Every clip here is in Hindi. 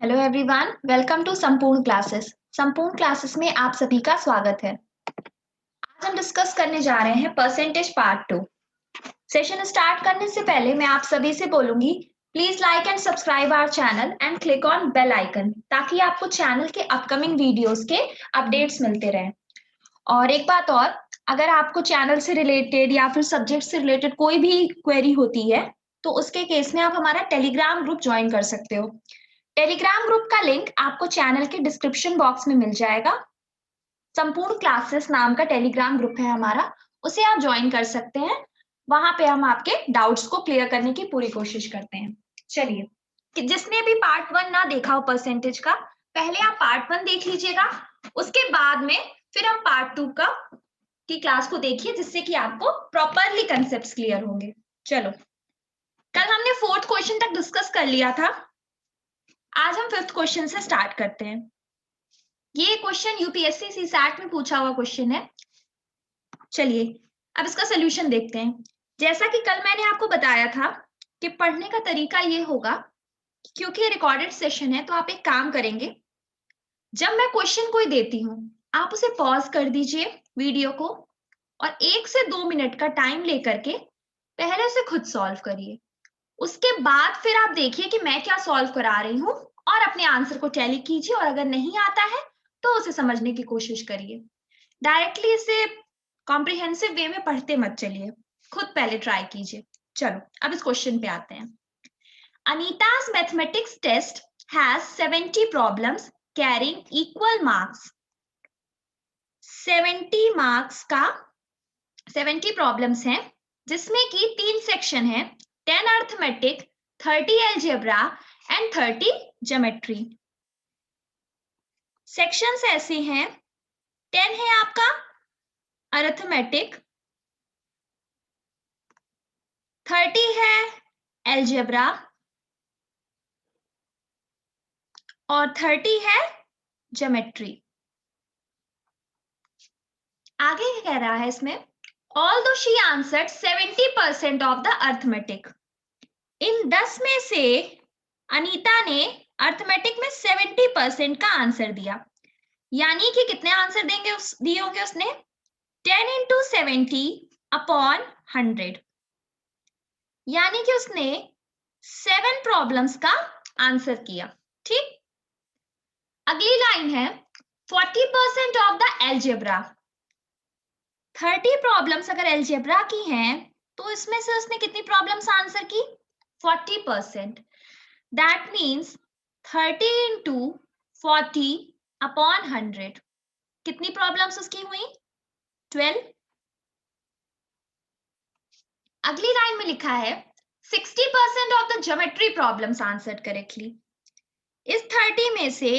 हेलो एवरीवन, वेलकम टू संपूर्ण क्लासेस। संपूर्ण क्लासेस में आप सभी का स्वागत है। आज हम डिस्कस करने जा रहे हैं परसेंटेज पार्ट 2। सेशन स्टार्ट करने से पहले मैं आप सभी से बोलूंगी, please like and subscribe our channel and click on bell icon ताकि आपको चैनल के अपकमिंग वीडियोस के अपडेट्स मिलते रहें। और एक बात और, अगर आपको चैनल से रिलेटेड या फिर सब्जेक्ट से रिलेटेड कोई भी क्वेरी होती है तो उसके केस में आप हमारा टेलीग्राम ग्रुप ज्वाइन कर सकते हो। टेलीग्राम ग्रुप का लिंक आपको चैनल के डिस्क्रिप्शन बॉक्स में मिल जाएगा। संपूर्ण क्लासेस नाम का टेलीग्राम ग्रुप है हमारा, उसे आप ज्वाइन कर सकते हैं। वहां पे हम आपके डाउट्स को क्लियर करने की पूरी कोशिश करते हैं। चलिए, कि जिसने भी पार्ट 1 ना देखा हो परसेंटेज का, पहले आप पार्ट 1 देख लीजिएगा, उसके बाद में फिर हम पार्ट 2 का की क्लास को देखिए, जिससे कि आपको प्रॉपरली कंसेप्ट्स क्लियर होंगे। चलो, कल हमने 4th क्वेश्चन तक डिस्कस कर लिया था। आज हम 5th क्वेश्चन से स्टार्ट करते हैं। ये क्वेश्चन यूपीएससी सीसैट में पूछा हुआ क्वेश्चन है। चलिए, अब इसका सोल्यूशन देखते हैं। जैसा कि कल मैंने आपको बताया था कि पढ़ने का तरीका ये होगा, क्योंकि ये रिकॉर्डेड सेशन है तो आप एक काम करेंगे, जब मैं क्वेश्चन कोई देती हूँ आप उसे पॉज कर दीजिए वीडियो को, और 1 से 2 मिनट का टाइम लेकर के पहले उसे खुद सॉल्व करिए। उसके बाद फिर आप देखिए कि मैं क्या सॉल्व करा रही हूँ और अपने आंसर को टैली कीजिए, और अगर नहीं आता है तो उसे समझने की कोशिश करिए। डायरेक्टली इसे कॉम्प्रिहेंसिव वे में पढ़ते मत चलिए, खुद पहले ट्राई कीजिए। चलो, अब इस क्वेश्चन पे आते हैं। Anita's mathematics test has 70 problems carrying equal marks. 70 marks का 70 प्रॉब्लम्स हैं, जिसमें कि 3 सेक्शन है, 10 arithmetic, 30 algebra and 30 geometry. Sections ऐसे हैं, 10 है आपका अरिथमेटिक, 30 है अलजेब्रा और 30 है ज्योमेट्री। आगे क्या कह रहा है इसमें, although she answered 70% of the arithmetic. इन 10 में से अनीता ने अर्थमेटिक में 70% का आंसर दिया, यानी कि कितने आंसर दिए होंगे उसने, 10 into 70 अपॉन 100, यानी कि उसने 7 प्रॉब्लम्स का आंसर किया। ठीक, अगली लाइन है 40% ऑफ द एल्जेब्रा। 30 प्रॉब्लम्स अगर एल्जेब्रा की हैं तो इसमें से उसने कितनी प्रॉब्लम्स आंसर की, 40%। दैट मीन्स 30 into 40 अपॉन 100, कितनी प्रॉब्लम्स उसकी हुई, 12। अगली लाइन में लिखा है 60% of the geometry problems answered correctly. इस 30 में से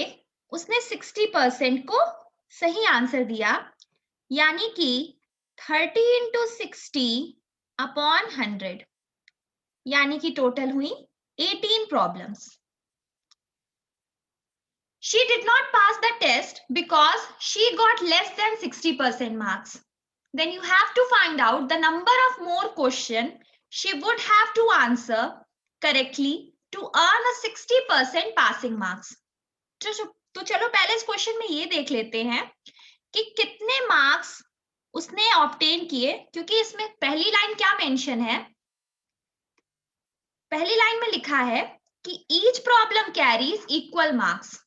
उसने 60% को सही आंसर दिया, यानी कि 30 into 60 अपॉन 100, यानी कि टोटल हुई 18 problems. She did not pass the test because she got less than 60% marks. Then you have to find out the number of more question she would have to answer correctly to earn a 60% passing marks. तो चलो पहले इस क्वेश्चन में ये देख लेते हैं कि कितने मार्क्स उसने ऑब्टेन किए, क्योंकि इसमें पहली लाइन क्या मेंशन है, पहली लाइन में लिखा है कि each problem carries equal marks.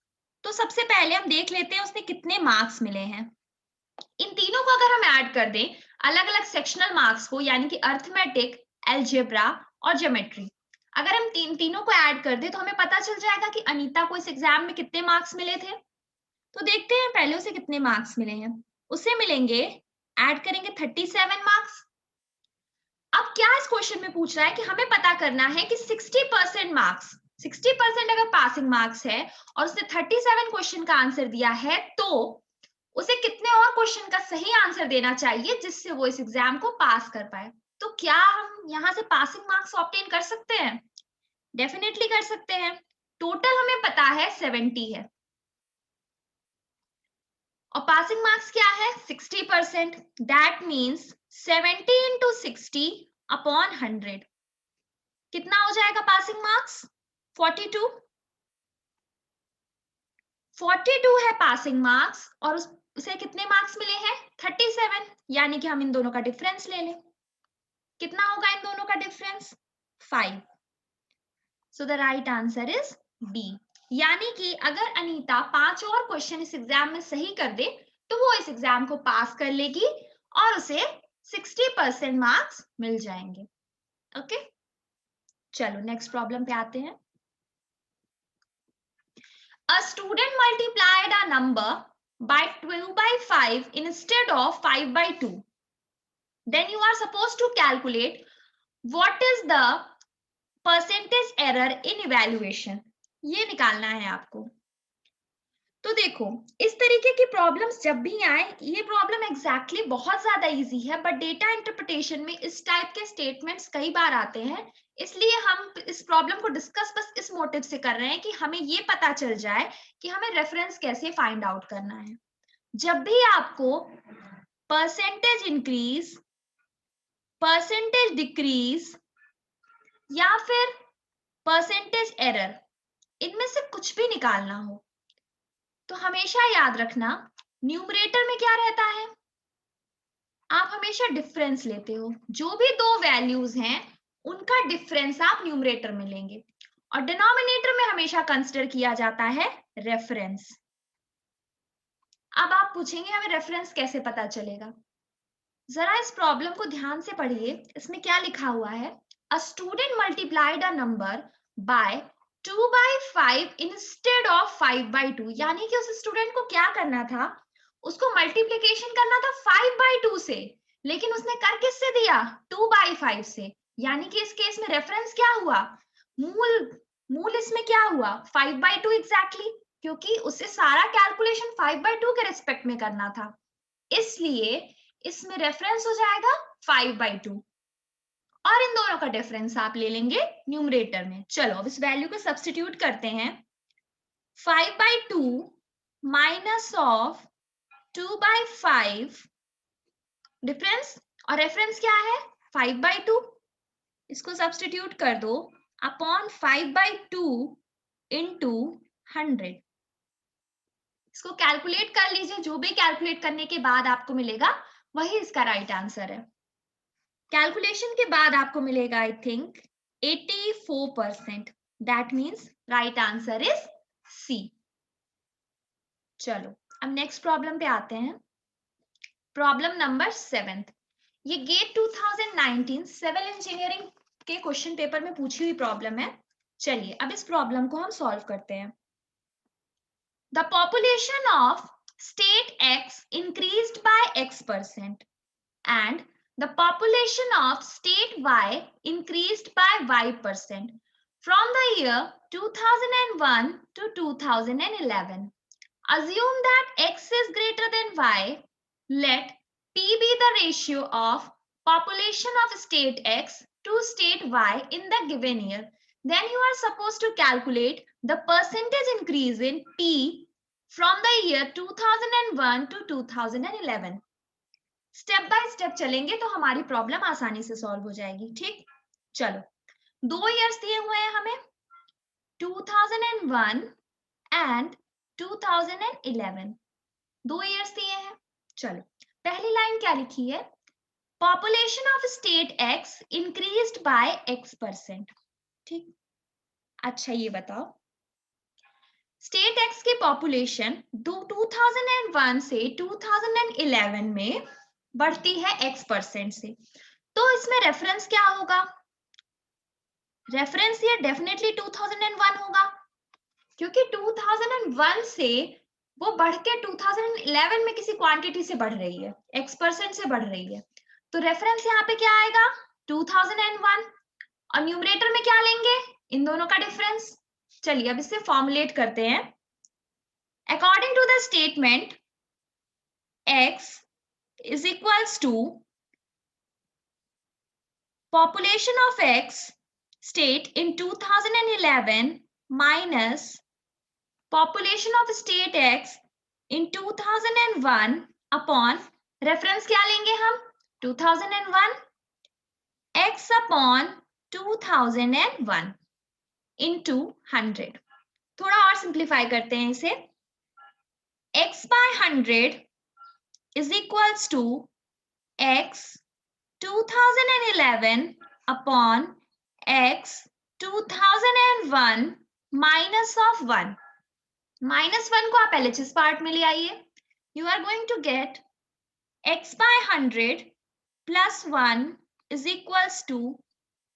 तो सबसे पहले हम देख लेते हैं उसने कितने मार्क्स मिले हैं। इन तीनों को अगर हम ऐड कर दें, अलग अलग सेक्शनल मार्क्स को, यानी कि अर्थमेटिक, अलजेब्रा और ज्योमेट्री, अगर हम तीनों को ऐड कर दें तो हमें पता चल जाएगा कि अनीता को इस एग्जाम में कितने मार्क्स मिले थे। तो देखते हैं पहले उसे कितने मार्क्स मिले हैं। उसे मिलेंगे, ऐड करेंगे 37 मार्क्स। अब क्या इस क्वेश्चन में पूछ रहा है कि हमें पता करना है कि 60% मार्क्स, 60% अगर पासिंग मार्क्स है और उसने 37 क्वेश्चन का आंसर दिया है, तो उसे कितने और क्वेश्चन का सही आंसर देना चाहिए जिससे वो इस एग्जाम को पास कर पाए। तो क्या हम यहां से पासिंग मार्क्स ऑब्टेन कर सकते हैं? डेफिनेटली कर सकते हैं। टोटल हमें पता है 70 है और पासिंग मार्क्स क्या है, 60%। दैट मीन्स 70 into 60 अपॉन 100, कितना हो जाएगा पासिंग मार्क्स, 42। 42 है पासिंग मार्क्स और उसे कितने मार्क्स मिले हैं 37, यानी कि हम इन दोनों का डिफरेंस ले लें। कितना होगा इन दोनों का difference 5। So the right answer is B. यानी कि अगर अनीता 5 और क्वेश्चन इस एग्जाम में सही कर दे तो वो इस एग्जाम को पास कर लेगी और उसे 60% मार्क्स मिल जाएंगे। ओके, चलो नेक्स्ट प्रॉब्लम पे आते हैं। A student multiplied a number by 2/5 instead of 5/2. Then you are supposed to calculate what is the percentage error in evaluation. ये निकालना है आपको। तो देखो, इस तरीके की प्रॉब्लम्स जब भी आए, ये प्रॉब्लम एग्जैक्टली बहुत ज्यादा इजी है, बट डेटा इंटरप्रिटेशन में इस टाइप के स्टेटमेंट्स कई बार आते हैं, इसलिए हम इस प्रॉब्लम को डिस्कस बस इस मोटिव से कर रहे हैं कि हमें ये पता चल जाए कि हमें रेफरेंस कैसे फाइंड आउट करना है। जब भी आपको परसेंटेज इंक्रीज, परसेंटेज डिक्रीज या फिर परसेंटेज एरर, इनमें से कुछ भी निकालना हो तो हमेशा याद रखना न्यूमरेटर में क्या रहता है, आप हमेशा डिफरेंस लेते हो। जो भी दो वैल्यूज हैं उनका डिफरेंस आप न्यूमरेटर में लेंगे और डिनोमिनेटर में हमेशा कंसीडर किया जाता है रेफरेंस। अब आप पूछेंगे हमें रेफरेंस कैसे पता चलेगा। जरा इस प्रॉब्लम को ध्यान से पढ़िए, इसमें क्या लिखा हुआ है, a student multiplied a number by 2/5 instead of 5/2। यानी कि उस स्टूडेंट को क्या करना था, उसको मल्टीप्लिकेशन करना था 5/2 से, लेकिन उसने कर किससे दिया 2/5 से। यानी कि इस केस में रेफरेंस क्या हुआ, मूल इसमें क्या हुआ 5/2 एग्जैक्टली, क्योंकि उसे सारा कैलकुलेशन 5/2 के रिस्पेक्ट में करना था, इसलिए इसमें रेफरेंस हो जाएगा 5/2 और इन दोनों का डिफरेंस आप ले लेंगे न्यूमरेटर में। चलो अब इस वैल्यू को सब्स्टिट्यूट करते हैं, 5/2 माइनस ऑफ 2/5, डिफरेंस और रेफरेंस क्या है 5/2, इसको सब्स्टिट्यूट कर दो अपॉन 5/2 इंटू 100। इसको कैलकुलेट कर लीजिए, जो भी कैलकुलेट करने के बाद आपको मिलेगा वही इसका राइट आंसर है। कैलकुलेशन के बाद आपको मिलेगा I think 84%, that means right answer is C. चलो अब नेक्स्ट प्रॉब्लम पे आते हैं, प्रॉब्लम नंबर 7। ये गेट 2019 सिविल इंजीनियरिंग के क्वेश्चन पेपर में पूछी हुई प्रॉब्लम है। चलिए अब इस प्रॉब्लम को हम सॉल्व करते हैं। The population of state X increased by X% and the population of state Y increased by Y% from the year 2001 to 2011. Assume that X is greater than Y. Let P be the ratio of population of state X to state Y in the given year. Then you are supposed to calculate the percentage increase in P from the year 2001 to 2011. Step by step चलेंगे तो हमारी प्रॉब्लम आसानी से सॉल्व हो जाएगी। ठीक, चलो 2 इयर्स दिए हुए हैं हमें, 2001 एंड 2011, 2 इयर्स दिए हैं। चलो पहली लाइन क्या लिखी है, population of state X increased by X%। ठीक, अच्छा ये बताओ स्टेट X की पॉपुलेशन 2001 से 2011 में बढ़ती है X% से, तो इसमें रेफरेंस क्या होगा, रेफरेंस ये डेफिनेटली 2001 होगा, क्योंकि 2001 से वो बढ़ के 2011 में किसी क्वांटिटी से बढ़ रही है, X% से बढ़ रही है, तो रेफरेंस यहाँ पे क्या आएगा 2001 और न्यूमरेटर में क्या लेंगे इन दोनों का डिफरेंस। चलिए अब इसे फॉर्मुलेट करते हैं। According to the statement X is equals to population of X state in 2011 minus population of state X in 2001 upon reference क्या लेंगे हम 2001 X upon 2001 into 100। थोड़ा और सिंप्लीफाई करते हैं इसे, x by 100 is equals to x 2011 upon x 2001 minus of 1. Minus 1 को आप LHS पार्ट में ले आइए. You are going to get x by 100 plus 1 is equals to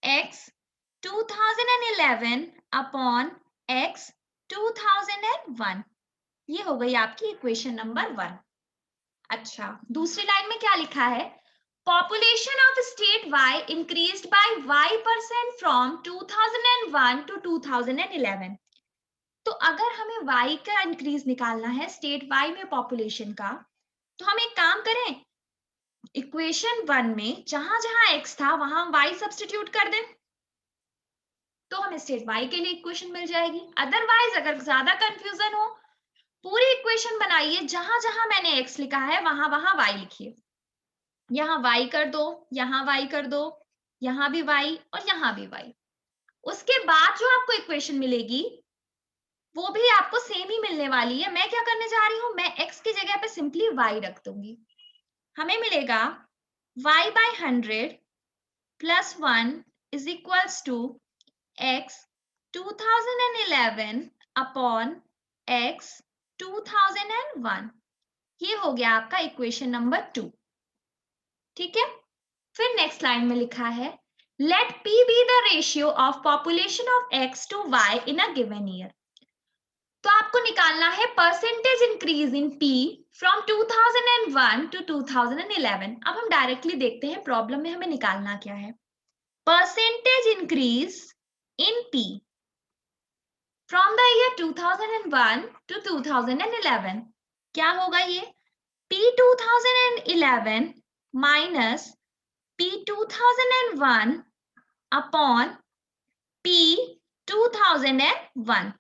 x 2011 upon x 2001. ये हो गई आपकी इक्वेशन नंबर 1. अच्छा, दूसरी लाइन में क्या लिखा है? Population of state Y increased by Y% from 2001 to 2011. तो अगर हमें Y का इंक्रीज निकालना है स्टेट Y में पॉपुलेशन का, तो हम एक काम करें, इक्वेशन 1 में जहां जहां x था वहां हम y सब्स्टिट्यूट कर दें, तो हमें स्टेट y के लिए इक्वेशन मिल जाएगी. अदरवाइज अगर ज्यादा कंफ्यूजन हो, पूरी इक्वेशन बनाइए, जहां जहां मैंने x लिखा है वहां वहां y लिखिए. यहाँ y कर दो, यहाँ y कर दो, यहाँ भी y और यहाँ भी y. उसके बाद जो आपको इक्वेशन मिलेगी वो भी आपको सेम ही मिलने वाली है. मैं क्या करने जा रही हूँ, मैं x की जगह पे सिंपली y रख दूंगी. हमें मिलेगा y by 100 plus 1 is equals to x 2011 upon x 2001. ये हो गया आपका इक्वेशन नंबर 2. ठीक है, फिर नेक्स्ट लाइन में लिखा है let p be the ratio of population of x to y in a given year. तो आपको निकालना है percentage increase in p from 2001 to 2011. अब हम डायरेक्टली देखते हैं प्रॉब्लम में हमें निकालना क्या है. Percentage increase in p from the year 2001 to 2011. क्या होगा ये? p 2011 minus p 2001 upon p 2001.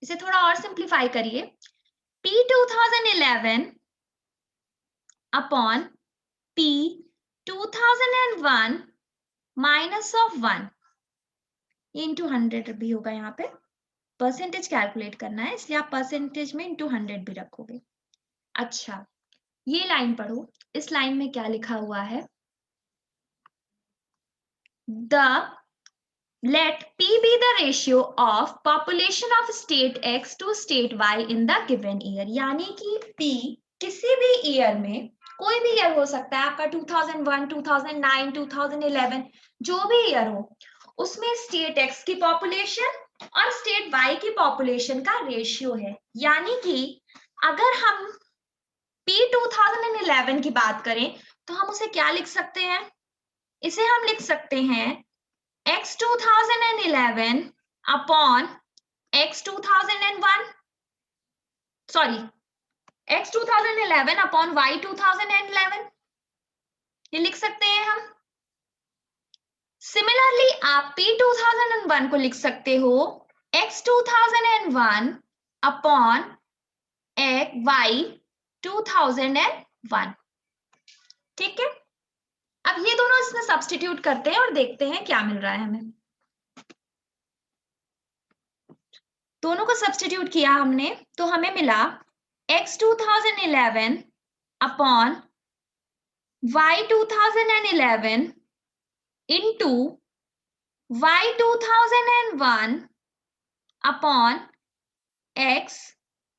इसे थोड़ा और सिंप्लीफाई करिए. p 2011 अपॉन p 2001 माइनस ऑफ 1. ये इंटू 100 भी होगा. यहाँ पे परसेंटेज कैलकुलेट करना है, इसलिए आप परसेंटेज में इंटू 100 भी रखोगे. अच्छा, ये लाइन पढ़ो. इस लाइन में क्या लिखा हुआ है? Let P be the ratio of population of state X to state Y in the given year. यानी कि P किसी भी ईयर में, कोई भी ईयर हो सकता है आपका 2001, 2009, 2011, जो भी ईयर हो, उसमें स्टेट X की पॉपुलेशन और स्टेट Y की पॉपुलेशन का रेशियो है. यानी कि अगर हम P 2011 की बात करें तो हम उसे क्या लिख सकते हैं? इसे हम लिख सकते हैं x 2011 upon x 2001, sorry x 2011 upon y 2011. ये लिख सकते हैं हम. सिमिलरली आप p 2001 को लिख सकते हो x 2001 upon y 2001. ठीक है, अब ये दोनों इसमें सब्स्टिट्यूट करते हैं और देखते हैं क्या मिल रहा है हमें. दोनों को सब्स्टिट्यूट किया हमने तो हमें मिला x 2011 upon y 2011 into y 2001 upon x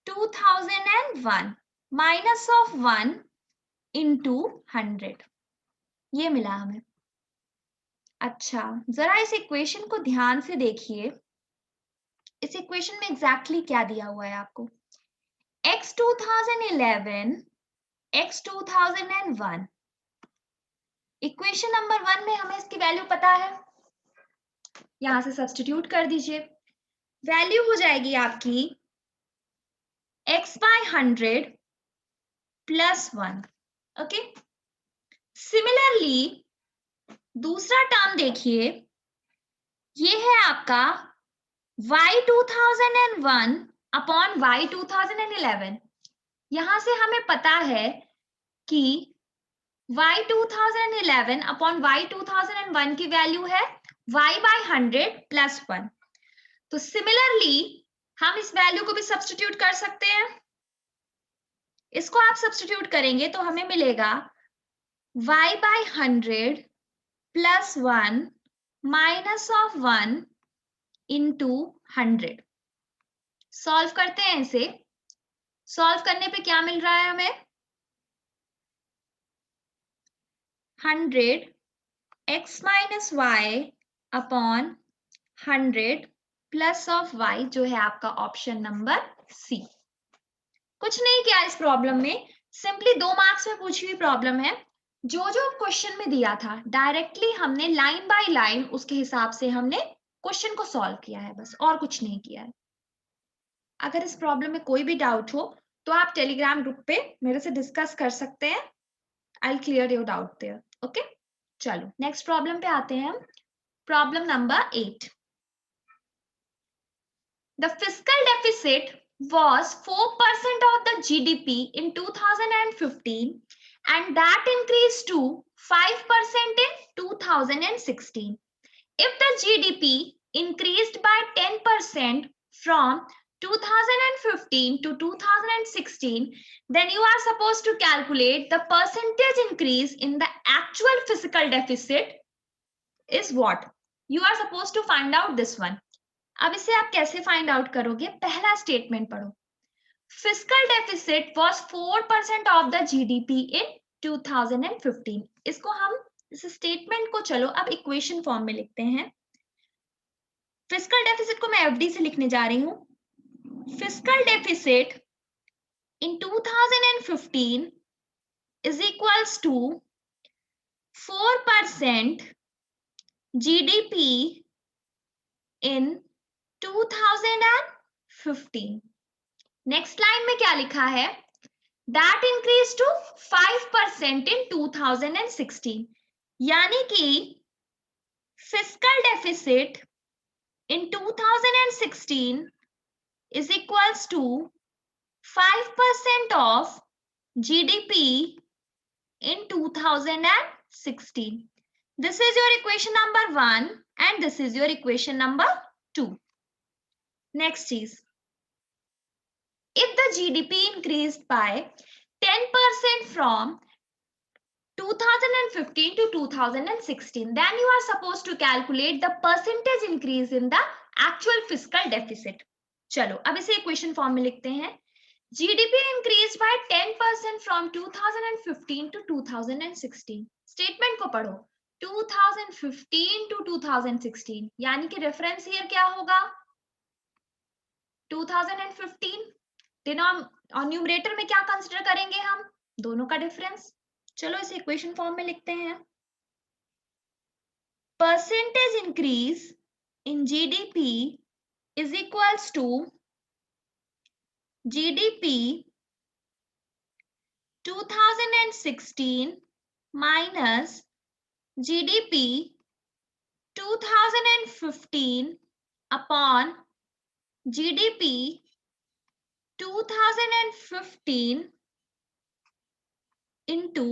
2001 minus of 1 into 100. ये मिला हमें. अच्छा, जरा इस इक्वेशन को ध्यान से देखिए. इस इक्वेशन में एग्जैक्टली क्या दिया हुआ है आपको? x 2011 x 2001. इक्वेशन नंबर 1 में हमें इसकी वैल्यू पता है, यहां से सब्स्टिट्यूट कर दीजिए. वैल्यू हो जाएगी आपकी x by 100 plus 1. Okay, similarly दूसरा टर्म देखिए, ये है आपका y 2001 अपॉन y 2011. यहां से हमें पता है कि y 2011 अपॉन y 2001 की वैल्यू है y by 100 प्लस 1. तो सिमिलरली हम इस वैल्यू को भी सब्स्टिट्यूट कर सकते हैं. इसको आप सब्स्टिट्यूट करेंगे तो हमें मिलेगा y by 100 plus 1 minus of 1 into 100. Solve करते हैं इसे। सॉल्व करने पे क्या मिल रहा है हमें? 100 x minus y upon 100 plus of y, जो है आपका ऑप्शन नंबर सी। कुछ नहीं किया इस प्रॉब्लम में, सिंपली 2 मार्क्स में पूछी हुई प्रॉब्लम है। जो जो क्वेश्चन में दिया था डायरेक्टली हमने लाइन बाय लाइन उसके हिसाब से हमने क्वेश्चन को सॉल्व किया है, बस और कुछ नहीं किया है। अगर इस प्रॉब्लम में कोई भी डाउट हो तो आप टेलीग्राम ग्रुप पे मेरे से डिस्कस कर सकते हैं। I will clear your doubt there. Okay, चलो नेक्स्ट प्रॉब्लम पे आते हैं हम। Problem number 8। The fiscal deficit was 4% of the GDP in 2015 and that increased to 5% in 2016. If the GDP increased by 10% from 2015 to 2016, then you are supposed to calculate the percentage increase in the actual fiscal deficit is what? You are supposed to find out this one. अब इसे आप कैसे फाइंड आउट करोगे? पहला स्टेटमेंट पढ़ो। Fiscal deficit was 4% of the GDP in 2015। इसको हम इस स्टेटमेंट को चलो अब इक्वेशन फॉर्म में लिखते हैं। फिस्कल डेफिसिट को मैं एफडी से लिखने जा रही हूं। Fiscal deficit in 2015 is equals to 4% GDP in 2015। Next line में क्या लिखा है? दैट इंक्रीज टू 5% इन 2016, यानी कि fiscal deficit in 2016 is equals to 5% of GDP in 2016. This is your equation number 1 and this is your equation number 2. Next is, if the GDP increased by 10% from 2015 to 2016, then you are supposed to calculate the percentage increase in the actual fiscal deficit. चलो अब इसे इक्वेशन फॉर्म में लिखते हैं। GDP increased by 10% from 2015 to 2016. Statement को पढ़ो, 2015 to 2016, यानी कि रेफरेंस ईयर क्या होगा? 2015. और न्यूमरेटर में क्या कंसिडर करेंगे हम? दोनों का डिफरेंस। चलो इसे इक्वेशन फॉर्म में लिखते हैं। Percentage increase in GDP is equals to GDP 2016 minus GDP 2015 upon GDP 2015 into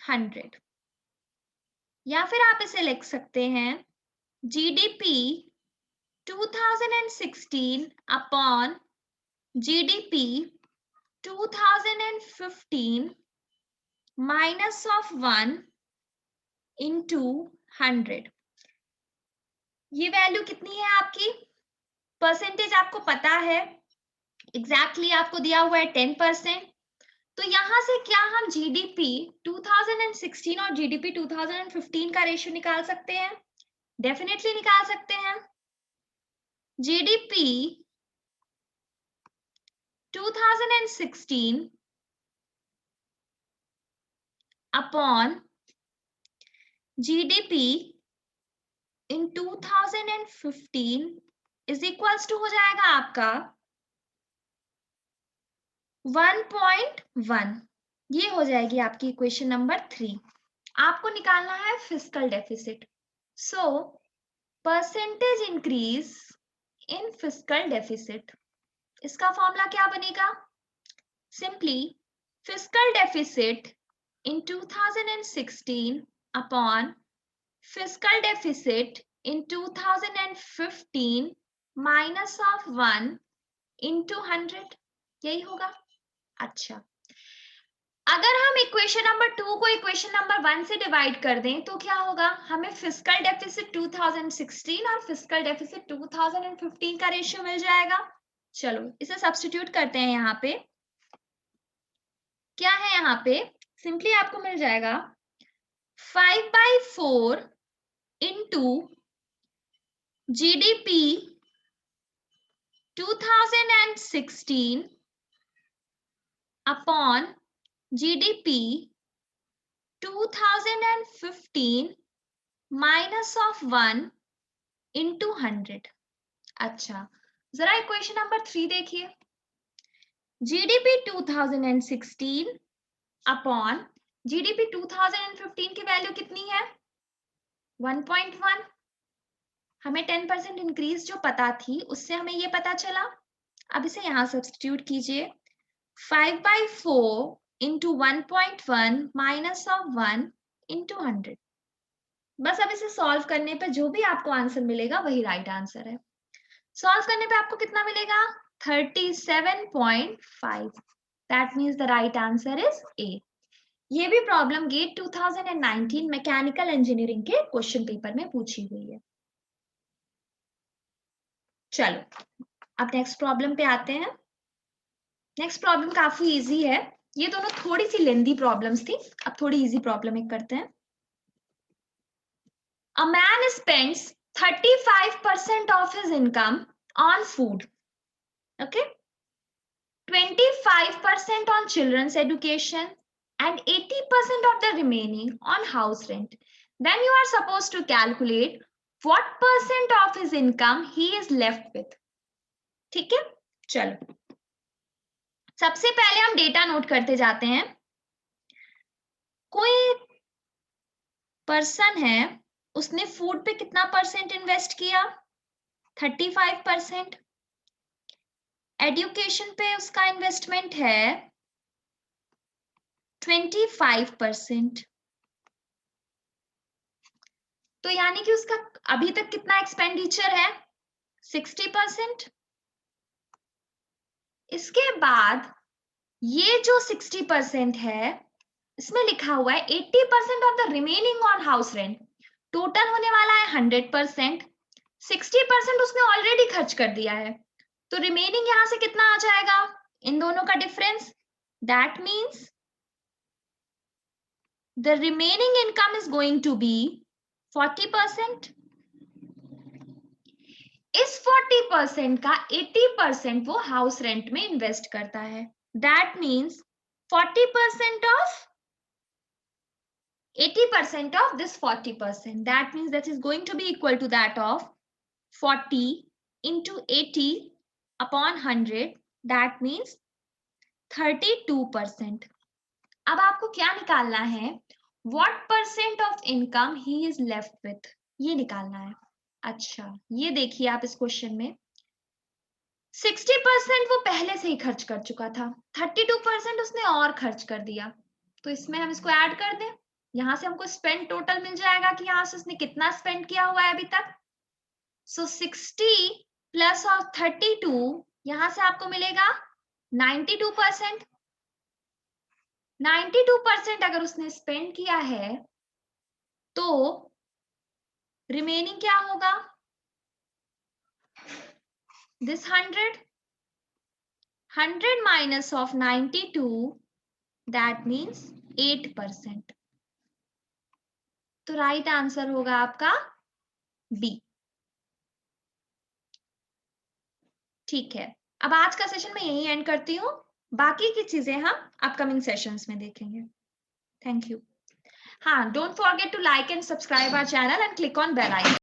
100, या फिर आप इसे लिख सकते हैं GDP 2016 upon GDP 2015 minus of 1 into 100. ये वैल्यू कितनी है आपकी? परसेंटेज आपको पता है, एग्जैक्टली आपको दिया हुआ है 10%। तो यहां से क्या हम जीडीपी 2016 और जीडीपी 2015 का रेशियो निकाल सकते हैं? डेफिनेटली निकाल सकते हैं। GDP 2016 upon GDP in 2015 is equals to हो जाएगा आपका 1.1। ये हो जाएगी आपकी इक्वेशन नंबर 3। आपको निकालना है fiscal deficit. So percentage increase इन फिस्कल डेफिसिट, इसका फॉर्मूला क्या बनेगा? Simply fiscal deficit in 2016 upon fiscal deficit in 2015 minus of 1 into 100, यही होगा। अच्छा, अगर हम इक्वेशन नंबर 2 को इक्वेशन नंबर 1 से डिवाइड कर दें तो क्या होगा, हमें फिस्कल डेफिसिट 2016 और फिस्कल डेफिसिट 2015 का रेशियो मिल जाएगा। चलो इसे सब्स्टिट्यूट करते हैं। यहाँ पे क्या है, यहाँ पे सिंपली आपको मिल जाएगा 5/4 into GDP 2016 upon GDP 2015 minus of 1 into 100। अच्छा, जरा इक्वेशन नंबर 3 देखिए। GDP 2016 अपॉन GDP 2015 की वैल्यू कितनी है, 1.1। हमें 10% इंक्रीज जो पता थी उससे हमें ये पता चला। अब इसे यहां सब्स्टिट्यूट कीजिए, 5/4 इंटू 1.1 माइनस ऑफ 1 इंटू 100। बस अब इसे सॉल्व करने पे जो भी आपको आंसर मिलेगा वही राइट आंसर है। सॉल्व करने पे आपको कितना मिलेगा, 37.5। That means the right answer is a. ये भी प्रॉब्लम गेट 2019 मैकेनिकल इंजीनियरिंग के क्वेश्चन पेपर में पूछी हुई है। चलो अब नेक्स्ट प्रॉब्लम पे आते हैं। नेक्स्ट प्रॉब्लम काफी इजी है। ये दोनों थोड़ी सी लेंदी प्रॉब्लम्स थी, अब थोड़ी इजी प्रॉब्लम एक करते हैं। A man spends 35% of his income on food, okay, 25% on children's education and 80% of the remaining on house rent. Then you are supposed to calculate what percent of his income he is left with. ठीक है, चलो सबसे पहले हम डेटा नोट करते जाते हैं। कोई पर्सन है, उसने फूड पे कितना परसेंट इन्वेस्ट किया, 35%। एजुकेशन पे उसका इन्वेस्टमेंट है 25%। तो यानी कि उसका अभी तक कितना एक्सपेंडिचर है, 60%। इसके बाद ये जो 60% है इसमें लिखा हुआ है 80% of the remaining on house rent. Total होने वाला है 100%। 60% उसने ऑलरेडी खर्च कर दिया है, तो रिमेनिंग यहां से कितना आ जाएगा, इन दोनों का difference. That means the remaining income is going to be 40%। इस 40% का 80% वो हाउस रेंट में इन्वेस्ट करता है। That means 40% of 80% of this 40%. That means that is going to be equal to that of 40 into 80 upon 100. That means 32%. अब आपको क्या निकालना है, what percent of income he is left with, ये निकालना है। अच्छा ये देखिए आप इस क्वेश्चन में 60% वो पहले से ही खर्च कर चुका था, 32% उसने और खर्च कर दिया। तो इसमें हम इसको ऐड कर दें, यहां से हमको स्पेंड टोटल मिल जाएगा कि यहां से उसने कितना स्पेंड किया हुआ है अभी तक। सो 60 प्लस ऑफ 32, यहां से आपको मिलेगा 92%। 92% अगर उसने स्पेंड किया है तो रिमेनिंग क्या होगा, this 100 minus of 92, that means 8%। तो राइट आंसर होगा आपका बी। ठीक है, अब आज का सेशन मैं यही एंड करती हूँ, बाकी की चीजें हम अपकमिंग सेशंस में देखेंगे। Thank you. हाँ, don't forget to like and subscribe our channel and click on bell icon.